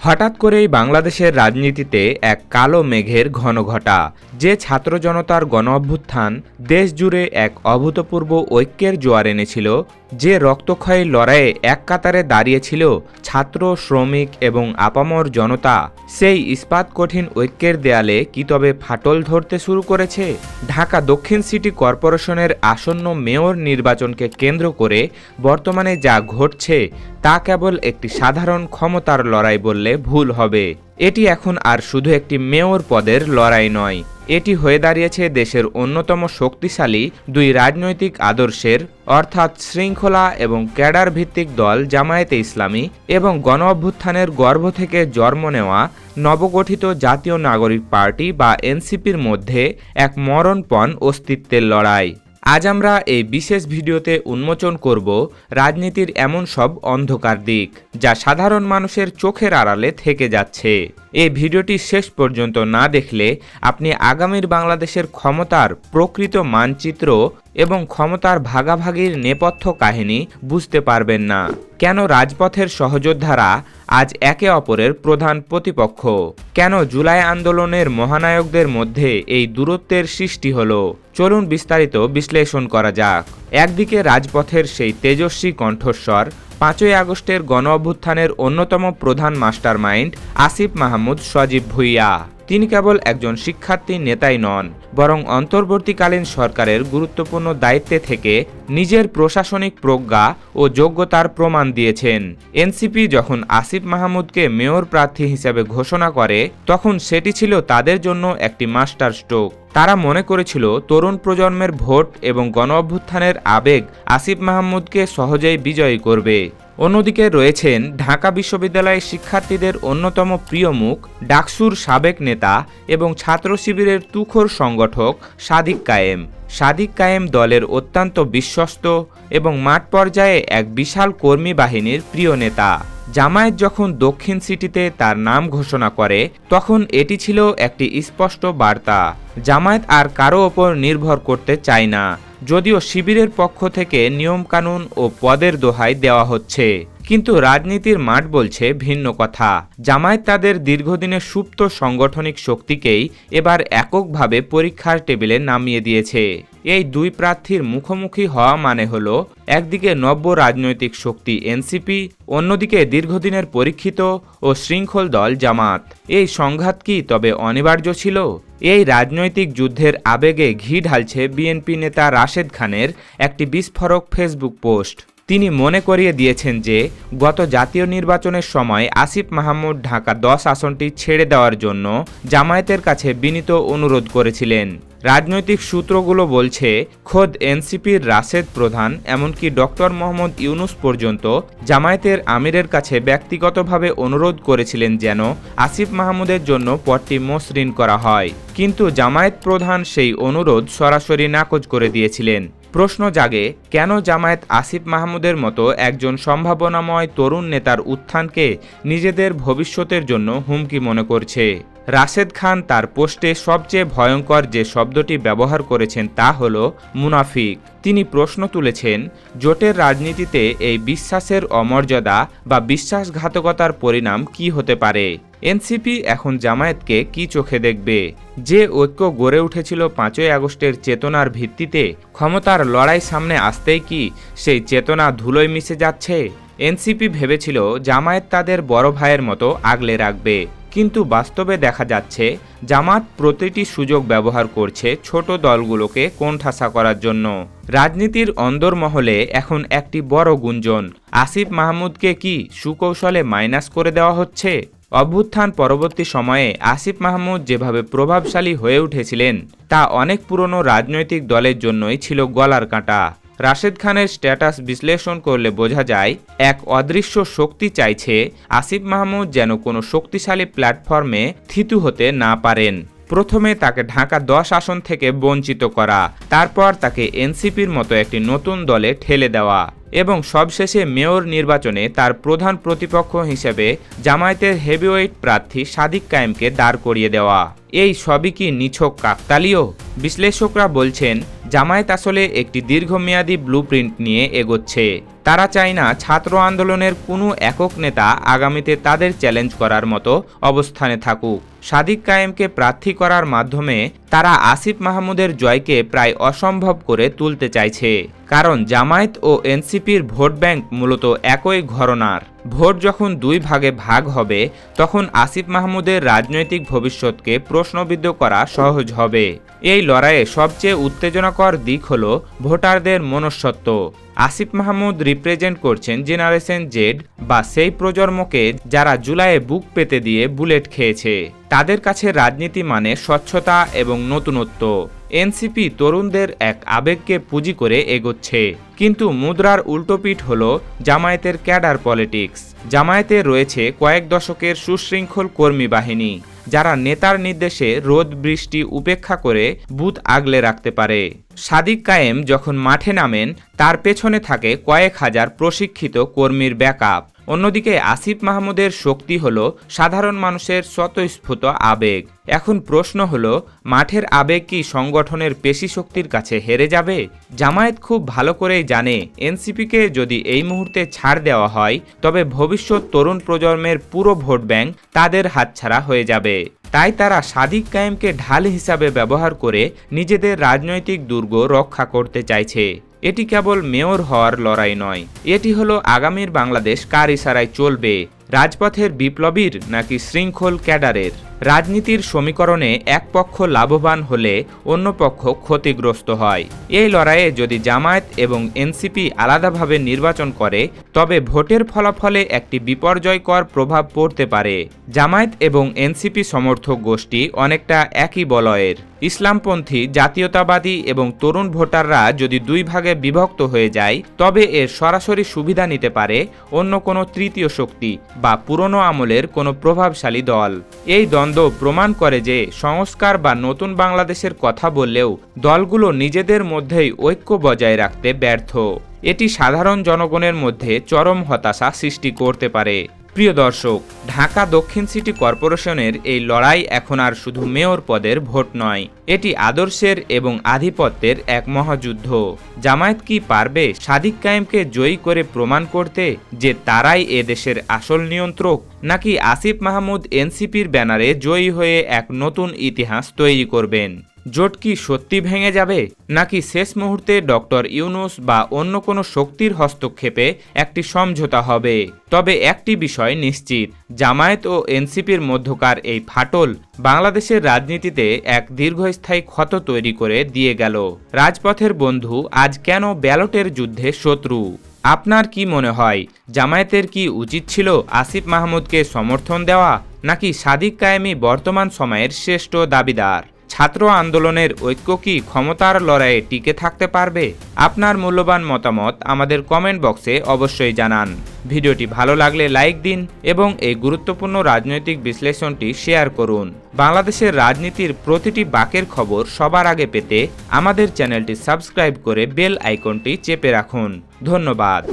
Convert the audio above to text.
হঠাৎ করেই বাংলাদেশের রাজনীতিতে এক কালো মেঘের ঘনঘটা। যে ছাত্র জনতার গণ অভ্যুত্থান দেশ জুড়ে এক অভূতপূর্ব ঐক্যের জোয়ার এনেছিল, যে রক্তক্ষয়ী লড়াইয়ে এক কাতারে দাঁড়িয়েছিল ছাত্র, শ্রমিক এবং আপামর জনতা, সেই ইস্পাত কঠিন ঐক্যের দেয়ালে কি তবে ফাটল ধরতে শুরু করেছে? ঢাকা দক্ষিণ সিটি কর্পোরেশনের আসন্ন মেয়র নির্বাচনকে কেন্দ্র করে বর্তমানে যা ঘটছে তা কেবল একটি সাধারণ ক্ষমতার লড়াই বললে ভুল হবে। এটি এখন আর শুধু একটি মেয়র পদের লড়াই নয়, এটি হয়ে দাঁড়িয়েছে দেশের অন্যতম শক্তিশালী দুই রাজনৈতিক আদর্শের, অর্থাৎ শৃঙ্খলা এবং ক্যাডার ভিত্তিক দল জামায়াতে ইসলামী এবং গণ অভ্যুত্থানের গর্ভ থেকে জন্ম নেওয়া নবগঠিত জাতীয় নাগরিক পার্টি বা এনসিপির মধ্যে এক মরণপণ অস্তিত্বের লড়াই। আজ আমরা এই বিশেষ ভিডিওতে উন্মোচন করব রাজনীতির এমন সব অন্ধকার দিক যা সাধারণ মানুষের চোখের আড়ালে থেকে যাচ্ছে। এই ভিডিওটি শেষ পর্যন্ত না দেখলে আপনি আগামীর বাংলাদেশের ক্ষমতার প্রকৃত মানচিত্র এবং ক্ষমতার ভাগাভাগির নেপথ্য কাহিনী বুঝতে পারবেন না। কেন রাজপথের সহযোদ্ধারা আজ একে অপরের প্রধান প্রতিপক্ষ? কেন জুলাই আন্দোলনের মহানায়কদের মধ্যে এই দূরত্বের সৃষ্টি হলো? চলুন বিস্তারিত বিশ্লেষণ করা যাক। একদিকে রাজপথের সেই তেজস্বী কণ্ঠস্বর, 5ই আগস্টের গণ অভ্যুত্থানের অন্যতম প্রধান মাস্টারমাইন্ড আসিফ মাহমুদ সজীব ভুঁইয়া। তিনি কেবল একজন শিক্ষার্থী নেতাই নন, বরং অন্তর্বর্তীকালীন সরকারের গুরুত্বপূর্ণ দায়িত্বে থেকে নিজের প্রশাসনিক প্রজ্ঞা ও যোগ্যতার প্রমাণ দিয়েছেন। এনসিপি যখন আসিফ মাহমুদকে মেয়র প্রার্থী হিসেবে ঘোষণা করে, তখন সেটি ছিল তাদের জন্য একটি মাস্টার স্ট্রোক। তারা মনে করেছিল তরুণ প্রজন্মের ভোট এবং গণ অভ্যুত্থানের আবেগ আসিফ মাহমুদকে সহজেই বিজয়ী করবে। অন্যদিকে রয়েছেন ঢাকা বিশ্ববিদ্যালয়ের শিক্ষার্থীদের অন্যতম প্রিয় মুখ, ডাকসুর সাবেক নেতা এবং ছাত্র শিবিরের তুখোর সংগঠক সাদিক কায়েম। সাদিক কায়েম দলের অত্যন্ত বিশ্বস্ত এবং মাঠ পর্যায়ে এক বিশাল কর্মী বাহিনীর প্রিয় নেতা। জামায়াত যখন দক্ষিণ সিটিতে তার নাম ঘোষণা করে, তখন এটি ছিল একটি স্পষ্ট বার্তা। জামায়াত আর কারো ওপর নির্ভর করতে চায় না, যদিও শিবিরের পক্ষ থেকে নিয়মকানুন ও পদের দোহাই দেওয়া হচ্ছে। কিন্তু রাজনীতির মাঠ বলছে ভিন্ন কথা। জামায়াত তাদের দীর্ঘদিনের সুপ্ত সাংগঠনিক শক্তিকেই এবার এককভাবে পরীক্ষার টেবিলে নামিয়ে দিয়েছে। এই দুই প্রার্থীর মুখোমুখি হওয়া মানে হলো একদিকে নব্য রাজনৈতিক শক্তি এনসিপি, অন্যদিকে দীর্ঘদিনের পরীক্ষিত ও শৃঙ্খল দল জামাত। এই সংঘাত কি তবে অনিবার্য ছিল? এই রাজনৈতিক যুদ্ধের আবেগে ঘি ঢালছে বিএনপি নেতা রাশেদ খানের একটি বিস্ফোরক ফেসবুক পোস্ট। তিনি মনে করিয়ে দিয়েছেন যে গত জাতীয় নির্বাচনের সময় আসিফ মাহমুদ ঢাকা 10 আসনটি ছেড়ে দেওয়ার জন্য জামায়াতের কাছে বিনীত অনুরোধ করেছিলেন। রাজনৈতিক সূত্রগুলো বলছে খোদ এনসিপির রাশেদ প্রধান, এমনকি ডক্টর মোহাম্মদ ইউনুস পর্যন্ত জামায়াতের আমিরের কাছে ব্যক্তিগতভাবে অনুরোধ করেছিলেন যেন আসিফ মাহমুদের জন্য পদটি মসৃণ করা হয়। কিন্তু জামায়াত প্রধান সেই অনুরোধ সরাসরি নাকচ করে দিয়েছিলেন। প্রশ্ন জাগে, কেন জামায়াত আসিফ মাহমুদের মতো একজন সম্ভাবনাময় তরুণ নেতার উত্থানকে নিজেদের ভবিষ্যতের জন্য হুমকি মনে করছে? রাশেদ খান তার পোস্টে সবচেয়ে ভয়ঙ্কর যে শব্দটি ব্যবহার করেছেন তা হল মুনাফিক। তিনি প্রশ্ন তুলেছেন, জোটের রাজনীতিতে এই বিশ্বাসের অমর্যাদা বা বিশ্বাসঘাতকতার পরিণাম কি হতে পারে? এনসিপি এখন জামায়াতকে কি চোখে দেখবে? যে ঐক্য গড়ে উঠেছিল 5ই আগস্টের চেতনার ভিত্তিতে, ক্ষমতার লড়াই সামনে আসতেই কি সেই চেতনা ধুলোয় মিশে যাচ্ছে? এনসিপি ভেবেছিল জামায়াত তাদের বড় ভাইয়ের মতো আগলে রাখবে, কিন্তু বাস্তবে দেখা যাচ্ছে জামাত প্রতিটি সুযোগ ব্যবহার করছে ছোট দলগুলোকে কোণঠাসা করার জন্য। রাজনীতির অন্দরমহলে এখন একটি বড় গুঞ্জন, আসিফ মাহমুদকে কি সুকৌশলে মাইনাস করে দেওয়া হচ্ছে? অভ্যুত্থান পরবর্তী সময়ে আসিফ মাহমুদ যেভাবে প্রভাবশালী হয়ে উঠেছিলেন তা অনেক পুরনো রাজনৈতিক দলের জন্যই ছিল গলার কাঁটা। রাশেদ খানের স্ট্যাটাস বিশ্লেষণ করলে বোঝা যায় এক অদৃশ্য শক্তি চাইছে আসিফ মাহমুদ যেন কোনো শক্তিশালী প্ল্যাটফর্মে থিতু হতে না পারেন। প্রথমে তাকে ঢাকা 10 আসন থেকে বঞ্চিত করা, তারপর তাকে এনসিপির মতো একটি নতুন দলে ঠেলে দেওয়া এবং সবশেষে মেয়র নির্বাচনে তার প্রধান প্রতিপক্ষ হিসেবে জামায়াতের হেভিওয়েট প্রার্থী সাদিক কায়েমকে দাঁড় করিয়ে দেওয়া। এই সবই কি নিছক কাকতালীয়? বিশ্লেষকরা বলছেন জামায়াত আসলে একটি দীর্ঘমেয়াদী ব্লুপ্রিন্ট নিয়ে এগোচ্ছে। তারা চায় না ছাত্র আন্দোলনের কোনো একক নেতা আগামীতে তাদের চ্যালেঞ্জ করার মতো অবস্থানে থাকুক। সাদিক কায়েমকে প্রার্থী করার মাধ্যমে তারা আসিফ মাহমুদের জয়কে প্রায় অসম্ভব করে তুলতে চাইছে। কারণ জামায়াত ও এনসিপির ভোট ব্যাংক মূলত একই ঘরানার। ভোট যখন দুই ভাগে ভাগ হবে তখন আসিফ মাহমুদের রাজনৈতিক ভবিষ্যৎকে প্রশ্নবিদ্ধ করা সহজ হবে। এই লড়াইয়ে সবচেয়ে উত্তেজনাকর দিক হল ভোটারদের মনস্তত্ত্ব। আসিফ মাহমুদ রিপ্রেজেন্ট করছেন জেনারেশন জেড বা সেই প্রজন্মকে যারা জুলাইয়ে বুক পেতে দিয়ে বুলেট খেয়েছে। তাদের কাছে রাজনীতি মানে স্বচ্ছতা এবং নতুনত্ব। এনসিপি তরুণদের এক আবেগকে পুঁজি করে এগোচ্ছে, কিন্তু মুদ্রার উল্টোপিঠ হল জামায়াতের ক্যাডার পলিটিক্স। জামায়াতে রয়েছে কয়েক দশকের সুশৃঙ্খল কর্মী বাহিনী, যারা নেতার নির্দেশে রোদ বৃষ্টি উপেক্ষা করে বুথ আগলে রাখতে পারে। সাদিক কায়েম যখন মাঠে নামেন তার পেছনে থাকে কয়েক হাজার প্রশিক্ষিত কর্মীর ব্যাকআপ। অন্যদিকে আসিফ মাহমুদের শক্তি হল সাধারণ মানুষের স্বতঃস্ফূর্ত আবেগ। এখন প্রশ্ন হল, মাঠের আবেগ কি সংগঠনের পেশি শক্তির কাছে হেরে যাবে? জামায়াত খুব ভালো করেই জানে এনসিপিকে যদি এই মুহূর্তে ছাড় দেওয়া হয় তবে ভবিষ্যৎ তরুণ প্রজন্মের পুরো ভোট ব্যাংক তাদের হাতছাড়া হয়ে যাবে। তাই তারা সাদিক কায়েমকে ঢাল হিসাবে ব্যবহার করে নিজেদের রাজনৈতিক দুর্গ রক্ষা করতে চাইছে। এটি কেবল মেয়র হওয়ার লড়াই নয়, এটি হলো আগামীর বাংলাদেশ কার ইশারায় চলবে, রাজপথের বিপ্লবীর নাকি শৃঙ্খল ক্যাডারের। রাজনীতির সমীকরণে এক পক্ষ লাভবান হলে অন্য পক্ষ ক্ষতিগ্রস্ত হয়। এই লড়াইয়ে যদি জামায়াত এবং এনসিপি আলাদাভাবে নির্বাচন করে তবে ভোটের ফলাফলে একটি বিপর্যয়কর প্রভাব পড়তে পারে। জামায়াত এবং এনসিপি সমর্থক গোষ্ঠী অনেকটা একই বলয়ের। ইসলামপন্থী, জাতীয়তাবাদী এবং তরুণ ভোটাররা যদি দুই ভাগে বিভক্ত হয়ে যায় তবে এর সরাসরি সুবিধা নিতে পারে অন্য কোনো তৃতীয় শক্তি বা পুরনো আমলের কোনো প্রভাবশালী দল। এই দ্বন্দ্ব প্রমাণ করে যে সংস্কার বা নতুন বাংলাদেশের কথা বললেও দলগুলো নিজেদের মধ্যেই ঐক্য বজায় রাখতে ব্যর্থ। এটি সাধারণ জনগণের মধ্যে চরম হতাশা সৃষ্টি করতে পারে। প্রিয় দর্শক, ঢাকা দক্ষিণ সিটি কর্পোরেশনের এই লড়াই এখন আর শুধু মেয়র পদের ভোট নয়, এটি আদর্শের এবং আধিপত্যের এক মহাযুদ্ধ। জামায়াত কি পারবে সাদিক কায়েমকে জয়ী করে প্রমাণ করতে যে তারাই এ দেশের আসল নিয়ন্ত্রক, নাকি আসিফ মাহমুদ এনসিপির ব্যানারে জয়ী হয়ে এক নতুন ইতিহাস তৈরি করবেন? জোট কি সত্যি ভেঙে যাবে, নাকি শেষ মুহূর্তে ডক্টর ইউনূস বা অন্য কোনো শক্তির হস্তক্ষেপে একটি সমঝোতা হবে? তবে একটি বিষয় নিশ্চিত, জামায়াত ও এনসিপির মধ্যকার এই ফাটল বাংলাদেশের রাজনীতিতে এক দীর্ঘস্থায়ী ক্ষত তৈরি করে দিয়ে গেল। রাজপথের বন্ধু আজ কেন ব্যালটের যুদ্ধে শত্রু? আপনার কি মনে হয়, জামায়াতের কি উচিত ছিল আসিফ মাহমুদকে সমর্থন দেওয়া, নাকি সাদিক কায়েমই বর্তমান সময়ের শ্রেষ্ঠ দাবিদার? ছাত্র আন্দোলনের ঐক্য কি ক্ষমতার লড়াইয়ে টিকে থাকতে পারবে? আপনার মূল্যবান মতামত আমাদের কমেন্ট বক্সে অবশ্যই জানান। ভিডিওটি ভালো লাগলে লাইক দিন এবং এই গুরুত্বপূর্ণ রাজনৈতিক বিশ্লেষণটি শেয়ার করুন। বাংলাদেশের রাজনীতির প্রতিটি বাঁকের খবর সবার আগে পেতে আমাদের চ্যানেলটি সাবস্ক্রাইব করে বেল আইকনটি চেপে রাখুন। ধন্যবাদ।